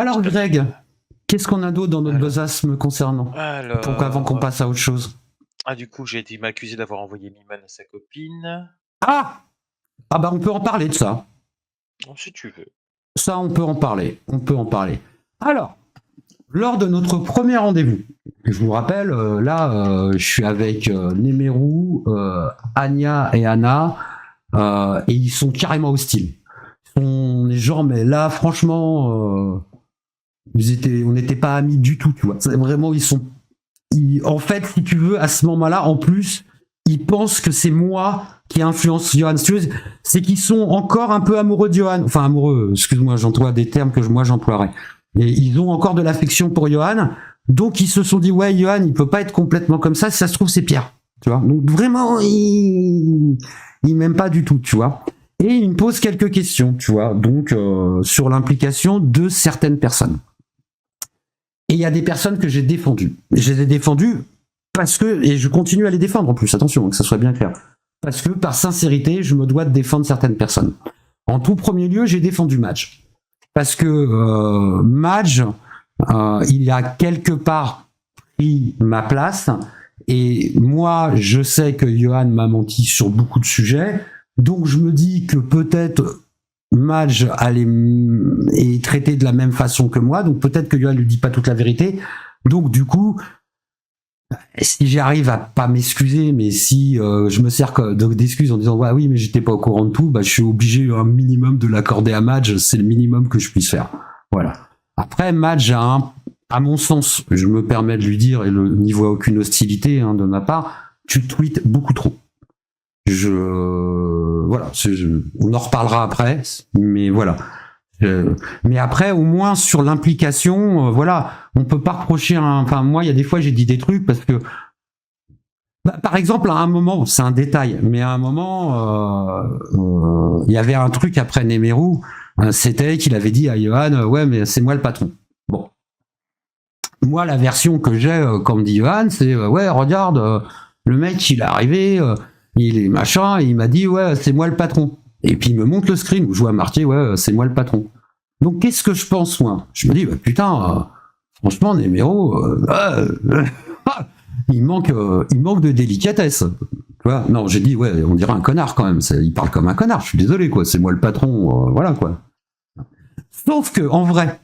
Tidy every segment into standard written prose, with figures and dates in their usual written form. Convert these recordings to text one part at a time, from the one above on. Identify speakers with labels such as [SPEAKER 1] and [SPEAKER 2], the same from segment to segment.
[SPEAKER 1] Alors Greg, qu'est-ce qu'on a d'autre dans notre besace me concernant? Pourquoi avant qu'on passe à autre chose?
[SPEAKER 2] Du coup, j'ai été m'accusé d'avoir envoyé Mimane à sa copine.
[SPEAKER 1] Ah! Ah bah on peut en parler de ça.
[SPEAKER 2] Si tu veux.
[SPEAKER 1] Ça, on peut en parler. On peut en parler. Alors, lors de notre premier rendez-vous, je vous rappelle, je suis avec Nemeru, Anya et Anna, et ils sont carrément hostiles. Ils sont des gens, mais là, franchement, on n'était pas amis du tout, tu vois. C'est vraiment, en fait, si tu veux, à ce moment-là, en plus, ils pensent que c'est moi qui influence Johan. Si tu veux, c'est qu'ils sont encore un peu amoureux de Johan. Enfin, amoureux, excuse-moi, j'emploie des termes que moi j'emploierais. Et ils ont encore de l'affection pour Johan. Donc, ils se sont dit, ouais, Johan, il peut pas être complètement comme ça. Si ça se trouve, c'est Pierre. Tu vois. Donc, vraiment, il m'aime pas du tout, tu vois. Et il me pose quelques questions, tu vois. Donc, sur l'implication de certaines personnes. Et il y a des personnes que j'ai défendues. Je les ai défendues parce que, et je continue à les défendre en plus, attention, que ça soit bien clair. Parce que par sincérité, je me dois de défendre certaines personnes. En tout premier lieu, j'ai défendu Madge. Parce que Madge, il a quelque part pris ma place. Et moi, je sais que Johan m'a menti sur beaucoup de sujets. Donc je me dis que peut-être Madge est traité de la même façon que moi, donc peut-être que Johan lui dit pas toute la vérité. Donc du coup, si j'arrive à pas m'excuser, mais si je me sers d'excuses en disant ouais, oui mais j'étais pas au courant de tout, bah je suis obligé un minimum de l'accorder à Madge, c'est le minimum que je puisse faire. Voilà. Après Madge à mon sens, je me permets de lui dire, et n'y voit aucune hostilité de ma part, tu tweets beaucoup trop. Voilà, on en reparlera après, mais voilà. Mais après, au moins sur l'implication, voilà, on peut pas reprocher. Enfin, moi, il y a des fois, j'ai dit des trucs parce que, par exemple, à un moment, c'est un détail, mais à un moment, il y avait un truc après Nemeru, c'était qu'il avait dit à Johan, ouais, mais c'est moi le patron. Bon, moi, la version que j'ai, comme dit Johan, c'est ouais, regarde, le mec, il est arrivé. Il est machin, et il m'a dit ouais c'est moi le patron. Et puis il me montre le screen où je vois marqué ouais c'est moi le patron. Donc qu'est-ce que je pense moi? Je me dis bah, putain, franchement Nemero, il manque de délicatesse. Tu vois? Non j'ai dit ouais on dirait un connard quand même. Il parle comme un connard. Je suis désolé quoi. C'est moi le patron, voilà quoi. Sauf que en vrai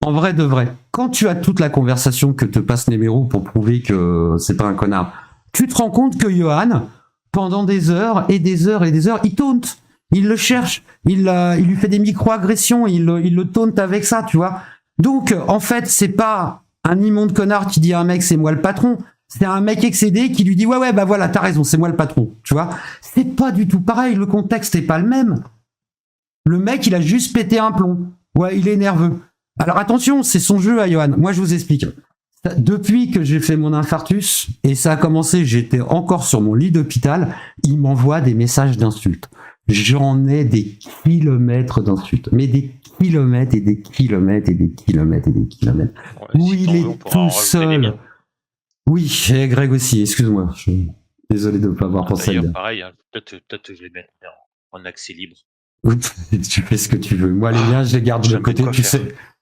[SPEAKER 1] de vrai, quand tu as toute la conversation que te passe Nemero pour prouver que c'est pas un connard, tu te rends compte que Johan pendant des heures et des heures et des heures, il taunte, il le cherche, il lui fait des micro-agressions, il le taunte avec ça, tu vois. Donc, en fait, c'est pas un immonde connard qui dit à un mec, c'est moi le patron, c'est un mec excédé qui lui dit, ouais, bah voilà, t'as raison, c'est moi le patron, tu vois. C'est pas du tout pareil, le contexte est pas le même. Le mec, il a juste pété un plomb. Ouais, il est nerveux. Alors attention, c'est son jeu à Johan. Moi, je vous explique. Depuis que j'ai fait mon infarctus, et ça a commencé, j'étais encore sur mon lit d'hôpital, il m'envoie des messages d'insultes. J'en ai des kilomètres d'insultes, mais des kilomètres et des kilomètres et des kilomètres et des kilomètres. Ouais, où si il est tout seul. Oui, et Greg aussi, excuse-moi. Je suis désolé de ne pas avoir pensé à ça.
[SPEAKER 2] D'ailleurs, pareil, peut-être je les mets en accès libre.
[SPEAKER 1] Tu fais ce que tu veux. Moi, les liens, je les garde de côté,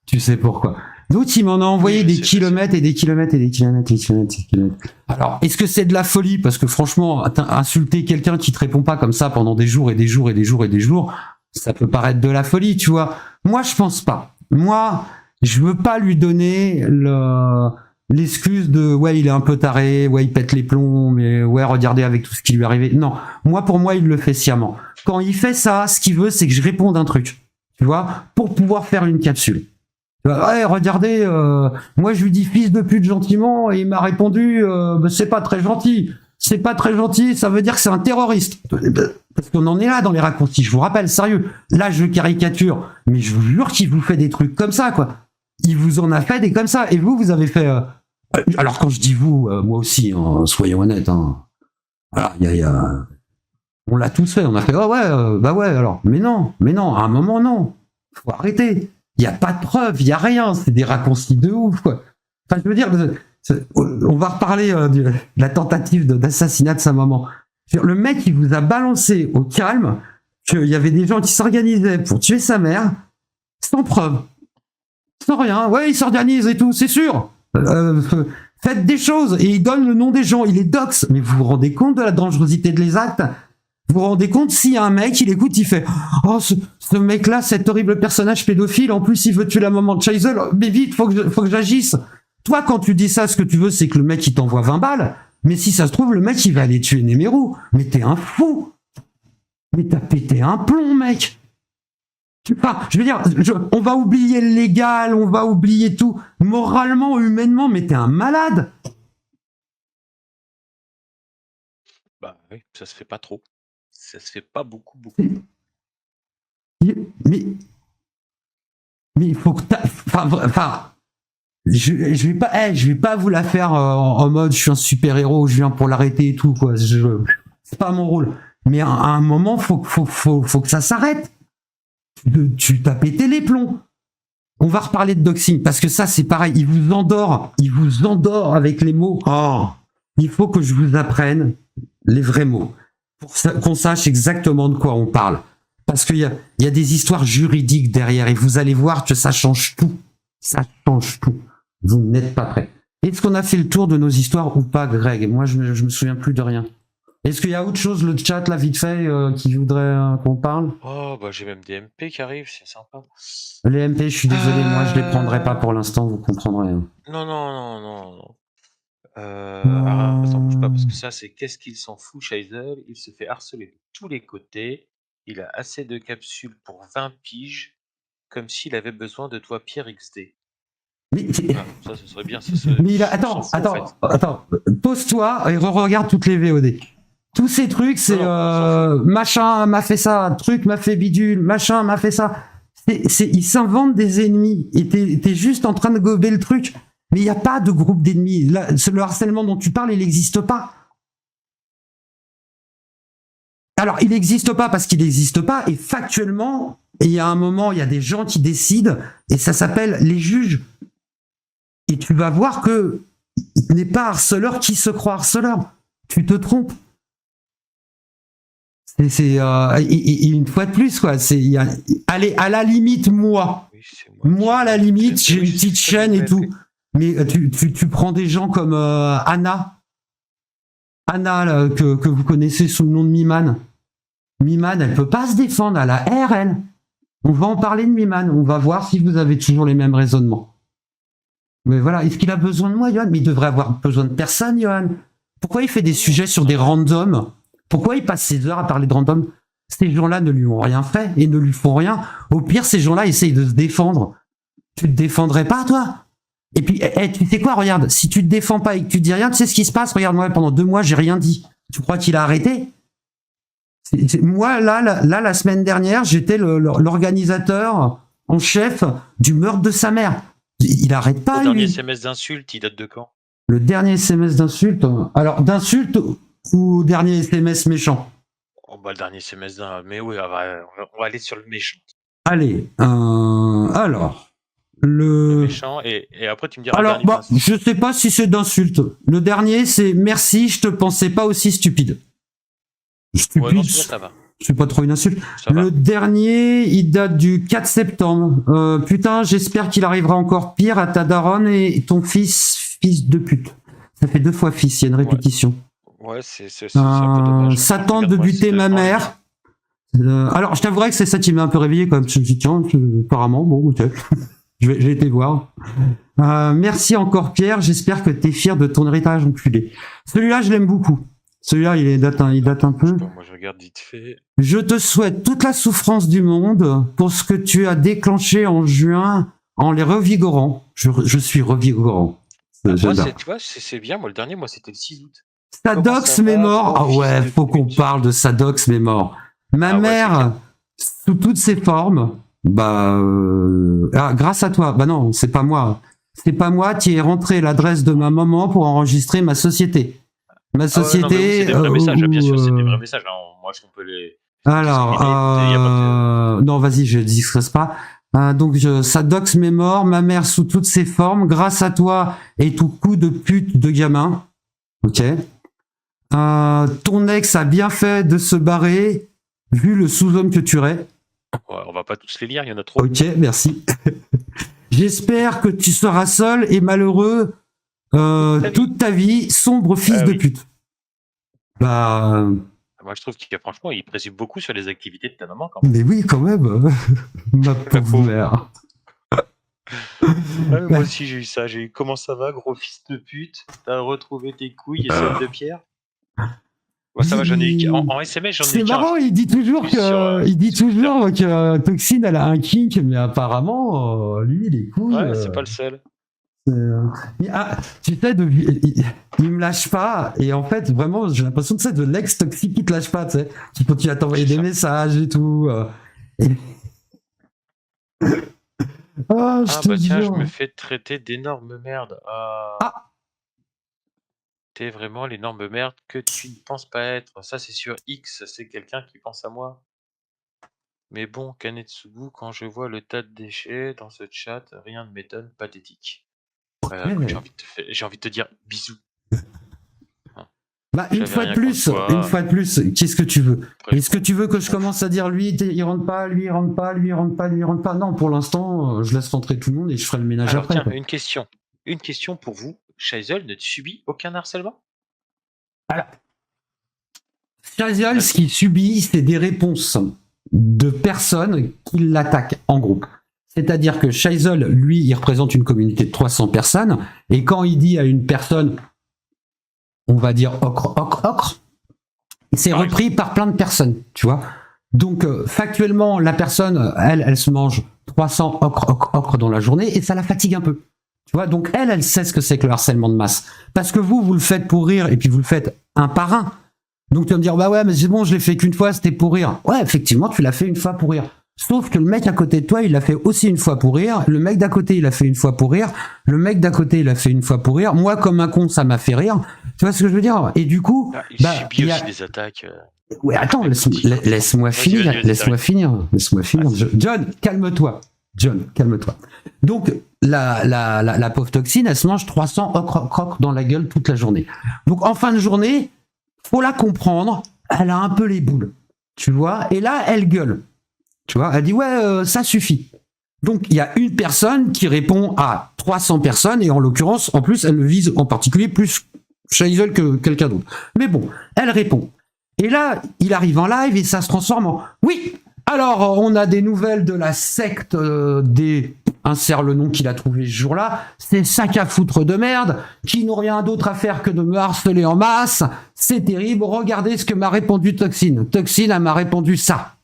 [SPEAKER 1] tu sais pourquoi. D'autres, il m'en a envoyé des kilomètres et des kilomètres et des kilomètres et des kilomètres et des kilomètres. Alors, est-ce que c'est de la folie? Parce que franchement, insulter quelqu'un qui te répond pas comme ça pendant des jours et des jours et des jours et des jours, ça peut paraître de la folie, tu vois. Moi, je pense pas. Moi, je veux pas lui donner l'excuse de ouais, il est un peu taré, ouais, il pète les plombs, mais ouais, regardez avec tout ce qui lui est arrivé. Non. Moi, pour moi, il le fait sciemment. Quand il fait ça, ce qu'il veut, c'est que je réponde un truc. Tu vois, pour pouvoir faire une capsule. Ouais, regardez, moi je lui dis fils de pute gentiment et il m'a répondu c'est pas très gentil. C'est pas très gentil, ça veut dire que c'est un terroriste. Parce qu'on en est là dans les raccourcis, je vous rappelle, sérieux. Là je caricature, mais je vous jure qu'il vous fait des trucs comme ça, quoi. Il vous en a fait des comme ça. Et vous avez fait... alors quand je dis vous, moi aussi, soyons honnêtes. Voilà, on l'a tous fait, on a fait oh ouais, bah ouais alors. Mais non, à un moment non. Faut arrêter. Il n'y a pas de preuves, il n'y a rien, c'est des raccourcis de ouf, quoi. Enfin, je veux dire, on va reparler de la tentative d'assassinat de sa maman. Le mec, il vous a balancé au calme qu'il y avait des gens qui s'organisaient pour tuer sa mère, sans preuve. Sans rien, ouais, il s'organise et tout, c'est sûr. Faites des choses et il donne le nom des gens, il les doxe. Mais vous vous rendez compte de la dangerosité de les actes? Vous vous rendez compte s'il y a un mec, il écoute, il fait oh ce mec-là, cet horrible personnage pédophile, en plus il veut tuer la maman de Chazelle, mais vite, faut que j'agisse. Toi, quand tu dis ça, ce que tu veux, c'est que le mec il t'envoie 20 balles. Mais si ça se trouve, le mec il va aller tuer Nemeru. Mais t'es un fou. Mais t'as pété un plomb, mec. Je veux dire, on va oublier le légal, on va oublier tout. Moralement, humainement, mais t'es un malade.
[SPEAKER 2] Bah oui, ça se fait pas trop. Ça se fait pas beaucoup.
[SPEAKER 1] Mais il faut que enfin, je vais pas vous la faire en mode je suis un super héros, je viens pour l'arrêter et tout quoi. C'est pas mon rôle. Mais à un moment, faut que ça s'arrête. Tu t'as pété les plombs. On va reparler de doxing parce que ça c'est pareil. Il vous endort avec les mots. Oh, il faut que je vous apprenne les vrais mots pour qu'on sache exactement de quoi on parle. Parce qu'il y a des histoires juridiques derrière et vous allez voir que ça change tout. Ça change tout. Vous n'êtes pas prêts. Est-ce qu'on a fait le tour de nos histoires ou pas, Greg? Moi, je me souviens plus de rien. Est-ce qu'il y a autre chose, le chat, là, vite fait, qui voudrait qu'on parle?
[SPEAKER 2] Oh, bah j'ai même des MP qui arrivent, c'est sympa.
[SPEAKER 1] Les MP, je suis désolé, moi, je les prendrai pas pour l'instant, vous comprendrez.
[SPEAKER 2] Non. Attends, bouge pas, parce que ça, c'est qu'est-ce qu'il s'en fout, Chazelle? Il se fait harceler de tous les côtés. Il a assez de capsules pour 20 piges, comme s'il avait besoin de toi, Pierre XD.
[SPEAKER 1] Mais,
[SPEAKER 2] ça, ce serait bien.
[SPEAKER 1] Mais attends, pose-toi et regarde toutes les VOD. Tous ces trucs, c'est machin m'a fait ça, truc m'a fait bidule, machin m'a fait ça. Ils s'inventent des ennemis et t'es juste en train de gober le truc. Mais il n'y a pas de groupe d'ennemis. Le harcèlement dont tu parles, il n'existe pas. Alors, il n'existe pas parce qu'il n'existe pas. Et factuellement, il y a un moment, il y a des gens qui décident et ça s'appelle les juges. Et tu vas voir que il n'est pas harceleur qui se croit harceleur. Tu te trompes. Une fois de plus, quoi. Allez, à la limite, moi. Oui, moi, à la limite, j'ai une petite chaîne et tout. Mais tu prends des gens comme Anna. Anna, là, que vous connaissez sous le nom de Miman. Miman, elle peut pas se défendre à la RL. On va en parler de Miman. On va voir si vous avez toujours les mêmes raisonnements. Mais voilà, est-ce qu'il a besoin de moi, Johan? Mais il devrait avoir besoin de personne, Johan. Pourquoi il fait des sujets sur des randoms? Pourquoi il passe ses heures à parler de randoms? Ces gens-là ne lui ont rien fait et ne lui font rien. Au pire, ces gens-là essayent de se défendre. Tu te défendrais pas, toi? Et puis, tu sais quoi, regarde, si tu te défends pas et que tu dis rien, tu sais ce qui se passe? Regarde, moi, pendant 2 mois, j'ai rien dit. Tu crois qu'il a arrêté? Moi, là, la semaine dernière, j'étais l'organisateur en chef du meurtre de sa mère. Il arrête pas,
[SPEAKER 2] Le dernier SMS d'insulte, il date de quand?
[SPEAKER 1] Le dernier SMS d'insulte? Alors, d'insulte ou dernier SMS méchant?
[SPEAKER 2] Oh, bah, le dernier SMS d'un... Mais oui, on va aller sur le méchant.
[SPEAKER 1] Allez, alors... Le
[SPEAKER 2] méchant, et après tu me diras...
[SPEAKER 1] Alors, je sais pas si c'est d'insulte. Le dernier, c'est « Merci, je te pensais pas aussi stupide ». Stupide, ouais, non, ça va. C'est pas trop une insulte. Le dernier, il date du 4 septembre. Putain, j'espère qu'il arrivera encore pire à ta daronne et ton fils de pute. Ça fait 2 fois fils, il y a une répétition.
[SPEAKER 2] Ouais, c'est un peu dommage.
[SPEAKER 1] Ça tente de buter ma mère. Alors, je t'avouerais que c'est ça qui m'a un peu réveillé quand même. Je me dis, tiens, apparemment, bon, ok. J'ai été voir. Merci encore, Pierre. J'espère que t'es fier de ton héritage, enculé. Celui-là, je l'aime beaucoup. Celui-là, il date un peu.
[SPEAKER 2] Moi, je regarde vite fait.
[SPEAKER 1] Je te souhaite toute la souffrance du monde pour ce que tu as déclenché en juin en les revigorant. Je suis revigorant.
[SPEAKER 2] Moi, tu vois, c'est bien. Moi, le dernier, c'était le 6 août.
[SPEAKER 1] Sadox Mémor. Ah ouais, faut qu'on parle de Sadox Mémor. Ma mère, sous toutes ses formes, grâce à toi. Bah non, c'est pas moi. C'est pas moi qui ai rentré l'adresse de ma maman pour enregistrer ma société. Ma société.
[SPEAKER 2] C'est des vrais messages, bien sûr, c'est des vrais messages. Moi, je peux les.
[SPEAKER 1] Alors, non, vas-y, je discrète pas. Donc, Sadox Mémor, ma mère sous toutes ses formes, grâce à toi et tout coup de pute de gamin. Ok. Ton ex a bien fait de se barrer, vu le sous-homme que tu es.
[SPEAKER 2] Ouais, on va pas tous les lire, il y en a trop.
[SPEAKER 1] Ok, merci. J'espère que tu seras seul et malheureux toute ta vie, sombre fils de pute. Bah.
[SPEAKER 2] Moi, je trouve qu'il franchement, il présume beaucoup sur les activités de ta maman quand même.
[SPEAKER 1] Mais oui, quand même. Ma pauvre mère.
[SPEAKER 2] Ouais, moi aussi, j'ai eu ça. J'ai eu comment ça va, gros fils de pute? T'as retrouvé tes couilles et celles de Pierre? Moi, ça va, j'en ai eu. En SMS, j'en ai eu.
[SPEAKER 1] C'est marrant, il dit toujours que Toxine, elle a un kink, mais apparemment, lui, les couilles.
[SPEAKER 2] Ouais, c'est pas le seul.
[SPEAKER 1] Tu sais, il me lâche pas, et en fait, vraiment, j'ai l'impression que c'est de l'ex-toxique qui te lâche pas, tu sais, qui continue à t'envoyer des messages et tout. Oh,
[SPEAKER 2] tiens, je me fais traiter d'énorme merde. T'es vraiment l'énorme merde que tu ne penses pas être. Ça, c'est sur X, c'est quelqu'un qui pense à moi. Mais bon, Kanetsugu, quand je vois le tas de déchets dans ce chat, rien ne m'étonne, pathétique. Écoute, j'ai envie de te dire bisous.
[SPEAKER 1] Bah, une fois de plus, qu'est-ce que tu veux? Est-ce que tu veux que je commence à dire lui, il rentre pas, lui, il rentre pas, lui, il rentre pas, lui, il rentre pas? Non, pour l'instant, je laisse rentrer tout le monde et je ferai le ménage après.
[SPEAKER 2] Tiens, une question pour vous. Shizel ne subit aucun harcèlement?
[SPEAKER 1] Alors, Shizel, ce qu'il subit, c'est des réponses de personnes qui l'attaquent en groupe. C'est-à-dire que Shizel, lui, il représente une communauté de 300 personnes, et quand il dit à une personne, on va dire ocre, c'est repris par plein de personnes, tu vois. Donc, factuellement, la personne, elle se mange 300 ocre dans la journée, et ça la fatigue un peu. Tu vois, donc elle sait ce que c'est que le harcèlement de masse. Parce que vous le faites pour rire, et puis vous le faites un par un. Donc tu vas me dire, bah ouais, mais c'est bon, je l'ai fait qu'une fois, c'était pour rire. Ouais, effectivement, tu l'as fait une fois pour rire. Sauf que le mec à côté de toi, il l'a fait aussi une fois pour rire. Le mec d'à côté, il l'a fait une fois pour rire. Le mec d'à côté, il l'a fait une fois pour rire. Moi, comme un con, ça m'a fait rire. Tu vois ce que je veux dire? Et du coup...
[SPEAKER 2] il subit aussi des attaques.
[SPEAKER 1] Ouais, attends, laisse-moi finir. Laisse-moi finir. John, calme-toi. Donc, la pauvre Toxine, elle se mange 300 ocre dans la gueule toute la journée. Donc, en fin de journée, faut la comprendre, elle a un peu les boules, tu vois, et là, elle gueule, tu vois, elle dit, ouais, ça suffit. Donc, il y a une personne qui répond à 300 personnes, et en l'occurrence, en plus, elle vise en particulier plus Shizel que quelqu'un d'autre. Mais bon, elle répond. Et là, il arrive en live, et ça se transforme en, oui, alors, on a des nouvelles de la secte des... Insère le nom qu'il a trouvé ce jour-là. Ces sacs à foutre de merde qui n'ont rien d'autre à faire que de me harceler en masse. C'est terrible. Regardez ce que m'a répondu Toxine. Toxine, elle m'a répondu ça.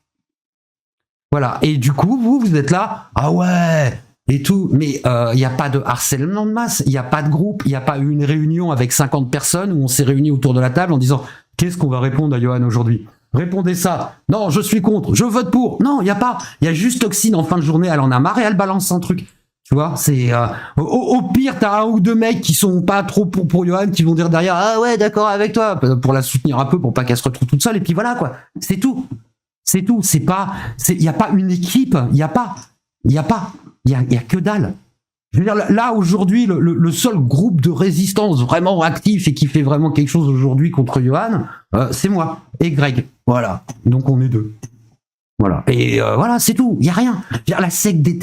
[SPEAKER 1] Voilà. Et du coup, vous êtes là. Ah ouais. Et tout. Mais il n'y a pas de harcèlement de masse. Il n'y a pas de groupe. Il n'y a pas eu une réunion avec 50 personnes où on s'est réunis autour de la table en disant qu'est-ce qu'on va répondre à Johan aujourd'hui? Répondez ça. Non, je suis contre. Je vote pour. Non, il y a pas. Il y a juste Toxine en fin de journée. Elle en a marre et elle balance un truc. Tu vois, c'est au pire, t'as un ou deux mecs qui sont pas trop pour Johan qui vont dire derrière ah ouais d'accord avec toi pour la soutenir un peu pour pas qu'elle se retrouve toute seule et puis voilà quoi. C'est tout. C'est pas. Il y a pas une équipe. Il y a que dalle. Je veux dire, là, aujourd'hui, le seul groupe de résistance vraiment actif et qui fait vraiment quelque chose aujourd'hui contre Johan, c'est moi et Greg. Voilà. Donc, on est deux. Voilà. Et voilà, c'est tout. Il n'y a rien. Je veux dire, la secte des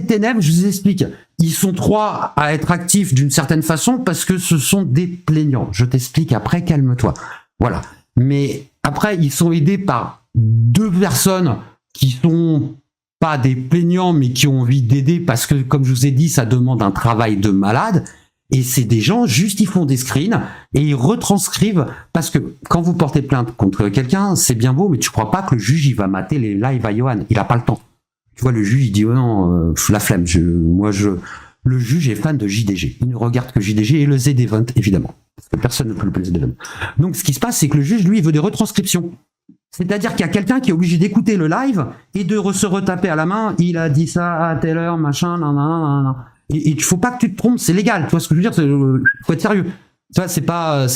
[SPEAKER 1] ténèbres, je vous explique. Ils sont 3 à être actifs d'une certaine façon parce que ce sont des plaignants. Je t'explique après, calme-toi. Voilà. Mais après, ils sont aidés par 2 personnes qui sont pas des plaignants, mais qui ont envie d'aider parce que, comme je vous ai dit, ça demande un travail de malade. Et c'est des gens, juste, ils font des screens et ils retranscrivent. Parce que quand vous portez plainte contre quelqu'un, c'est bien beau, mais tu crois pas que le juge, il va mater les lives à Johan. Il a pas le temps. Tu vois, le juge, il dit, oh non, la flemme. Le juge est fan de JDG. Il ne regarde que JDG et le Z-Event, évidemment. Parce que personne ne peut le Z-Event. Donc, ce qui se passe, c'est que le juge, lui, il veut des retranscriptions. C'est-à-dire qu'il y a quelqu'un qui est obligé d'écouter le live et de se retaper à la main. Il a dit ça à telle heure, machin, nan. Et il faut pas que tu te trompes, c'est légal. Tu vois ce que je veux dire? Faut être sérieux. Tu vois, c'est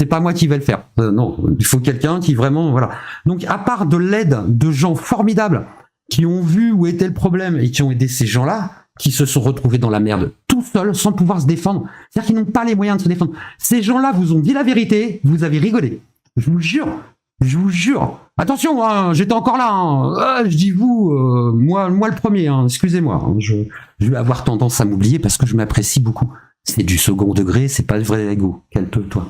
[SPEAKER 1] pas moi qui vais le faire. Non, il faut quelqu'un qui vraiment, voilà. Donc, à part de l'aide de gens formidables qui ont vu où était le problème et qui ont aidé ces gens-là, qui se sont retrouvés dans la merde tout seuls, sans pouvoir se défendre. C'est-à-dire qu'ils n'ont pas les moyens de se défendre. Ces gens-là vous ont dit la vérité, vous avez rigolé. Je vous jure. Je vous jure. Attention, hein, j'étais encore là. Hein. Ah, je dis vous, moi le premier. Hein, excusez-moi. Hein, je vais avoir tendance à m'oublier parce que je m'apprécie beaucoup. C'est du second degré, c'est pas le vrai ego. Calme-toi.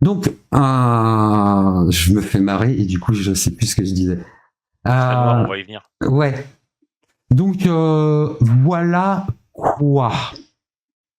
[SPEAKER 1] Donc, je me fais marrer et du coup, je sais plus ce que je disais.
[SPEAKER 2] On va y venir.
[SPEAKER 1] Ouais. Donc, voilà quoi.